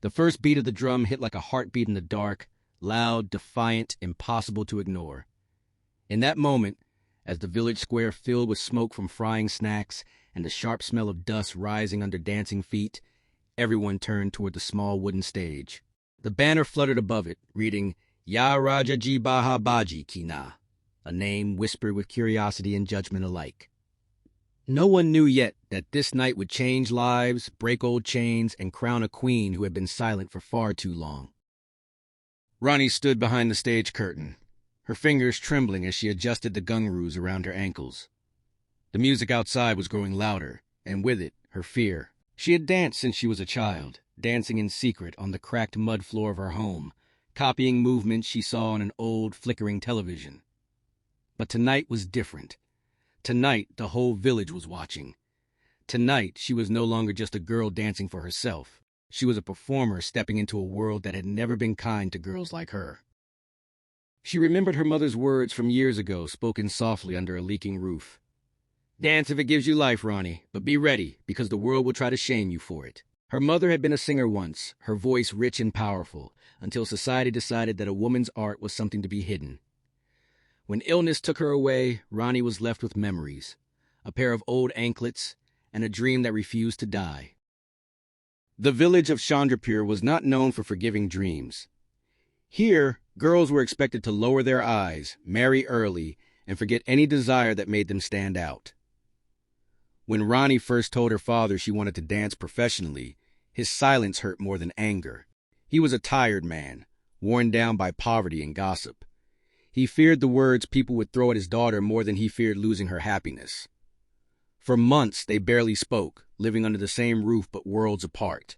The first beat of the drum hit like a heartbeat in the dark, loud, defiant, impossible to ignore. In that moment, as the village square filled with smoke from frying snacks and the sharp smell of dust rising under dancing feet, everyone turned toward the small wooden stage. The banner fluttered above it, reading, Ya Raja Ji Baja Baji Kina, a name whispered with curiosity and judgment alike. No one knew yet that this night would change lives, break old chains, and crown a queen who had been silent for far too long. Ronnie stood behind the stage curtain, her fingers trembling as she adjusted the gungaroos around her ankles. The music outside was growing louder, and with it, her fear. She had danced since she was a child, dancing in secret on the cracked mud floor of her home, copying movements she saw on an old, flickering television. But tonight was different. Tonight, the whole village was watching. Tonight, she was no longer just a girl dancing for herself. She was a performer stepping into a world that had never been kind to girls like her. She remembered her mother's words from years ago, spoken softly under a leaking roof. Dance if it gives you life, Ronnie, but be ready, because the world will try to shame you for it. Her mother had been a singer once, her voice rich and powerful, until society decided that a woman's art was something to be hidden. When illness took her away, Ronnie was left with memories, a pair of old anklets, and a dream that refused to die. The village of Chandrapur was not known for forgiving dreams. Here, girls were expected to lower their eyes, marry early, and forget any desire that made them stand out. When Ronnie first told her father she wanted to dance professionally, his silence hurt more than anger. He was a tired man, worn down by poverty and gossip. He feared the words people would throw at his daughter more than he feared losing her happiness. For months, they barely spoke, living under the same roof but worlds apart.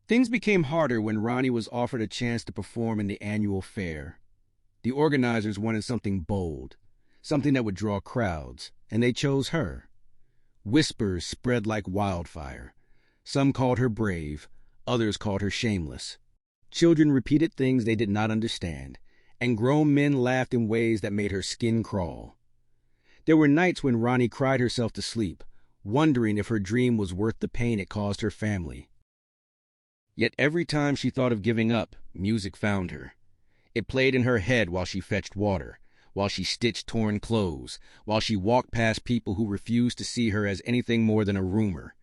Things became harder when Ronnie was offered a chance to perform in the annual fair. The organizers wanted something bold, something that would draw crowds, and they chose her. Whispers spread like wildfire. Some called her brave, others called her shameless. Children repeated things they did not understand, and grown men laughed in ways that made her skin crawl. There were nights when Ronnie cried herself to sleep, wondering if her dream was worth the pain it caused her family. Yet every time she thought of giving up, music found her. It played in her head while she fetched water, while she stitched torn clothes, while she walked past people who refused to see her as anything more than a rumor.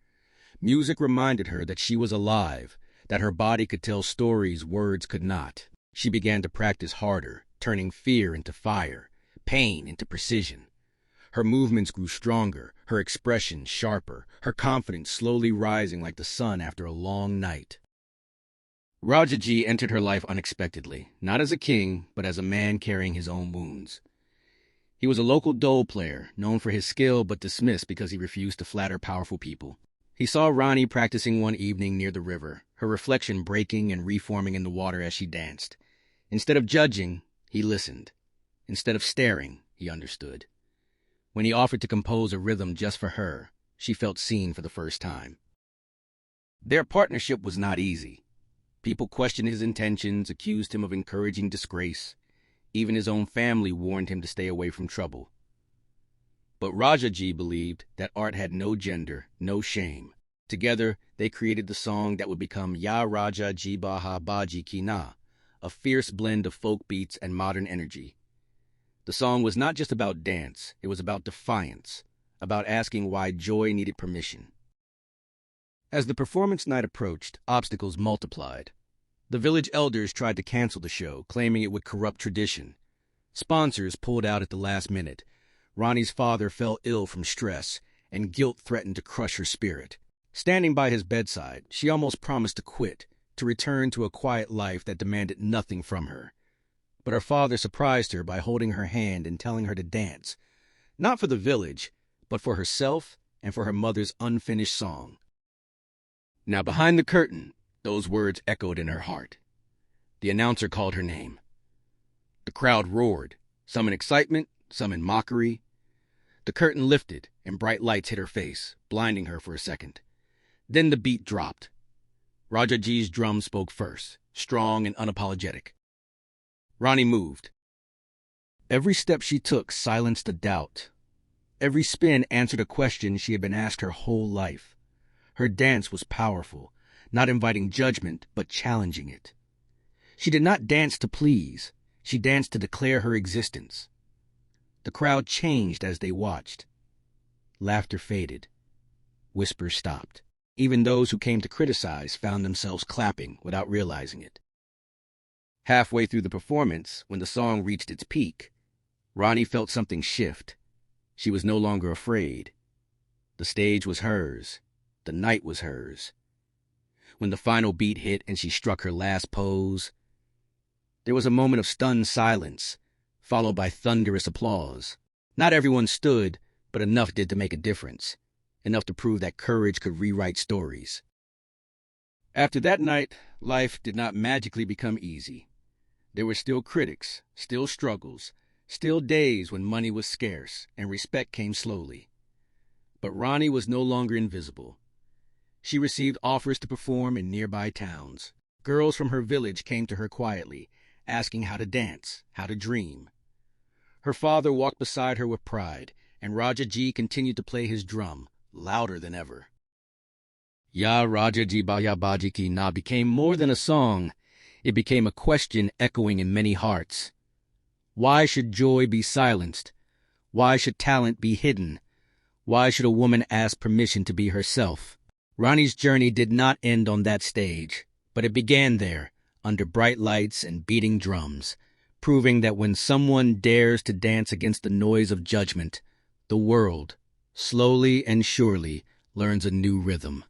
Music reminded her that she was alive, that her body could tell stories words could not. She began to practice harder, turning fear into fire, pain into precision. Her movements grew stronger, her expression sharper, her confidence slowly rising like the sun after a long night. Rajaji entered her life unexpectedly, not as a king, but as a man carrying his own wounds. He was a local dole player, known for his skill but dismissed because he refused to flatter powerful people. He saw Ronnie practicing one evening near the river, her reflection breaking and reforming in the water as she danced. Instead of judging, he listened. Instead of staring, he understood. When he offered to compose a rhythm just for her, she felt seen for the first time. Their partnership was not easy. People questioned his intentions, accused him of encouraging disgrace. Even his own family warned him to stay away from trouble. But Rajaji believed that art had no gender, no shame. Together, they created the song that would become Ya Raja Ji Baja Baji Kina, a fierce blend of folk beats and modern energy. The song was not just about dance, it was about defiance, about asking why joy needed permission. As the performance night approached, obstacles multiplied. The village elders tried to cancel the show, claiming it would corrupt tradition. Sponsors pulled out at the last minute. Ronnie's father fell ill from stress, and guilt threatened to crush her spirit. Standing by his bedside, she almost promised to quit, to return to a quiet life that demanded nothing from her. But her father surprised her by holding her hand and telling her to dance, not for the village, but for herself and for her mother's unfinished song. Now behind the curtain, those words echoed in her heart. The announcer called her name. The crowd roared, some in excitement, some in mockery. The curtain lifted, and bright lights hit her face, blinding her for a second. Then the beat dropped. Rajaji's drum spoke first, strong and unapologetic. Ronnie moved. Every step she took silenced a doubt. Every spin answered a question she had been asked her whole life. Her dance was powerful, not inviting judgment, but challenging it. She did not dance to please. She danced to declare her existence. The crowd changed as they watched. Laughter faded. Whispers stopped. Even those who came to criticize found themselves clapping without realizing it. Halfway through the performance, when the song reached its peak, Ronnie felt something shift. She was no longer afraid. The stage was hers. The night was hers. When the final beat hit and she struck her last pose, there was a moment of stunned silence, followed by thunderous applause. Not everyone stood, but enough did to make a difference, enough to prove that courage could rewrite stories. After that night, life did not magically become easy. There were still critics, still struggles, still days when money was scarce and respect came slowly. But Ronnie was no longer invisible. She received offers to perform in nearby towns. Girls from her village came to her quietly, asking how to dance, how to dream. Her father walked beside her with pride, and Raja Ji continued to play his drum, louder than ever. Ya Raja Ji Baja Baji Ki Na became more than a song. It became a question echoing in many hearts. Why should joy be silenced? Why should talent be hidden? Why should a woman ask permission to be herself? Ronnie's journey did not end on that stage, but it began there, under bright lights and beating drums, proving that when someone dares to dance against the noise of judgment, the world, slowly and surely, learns a new rhythm.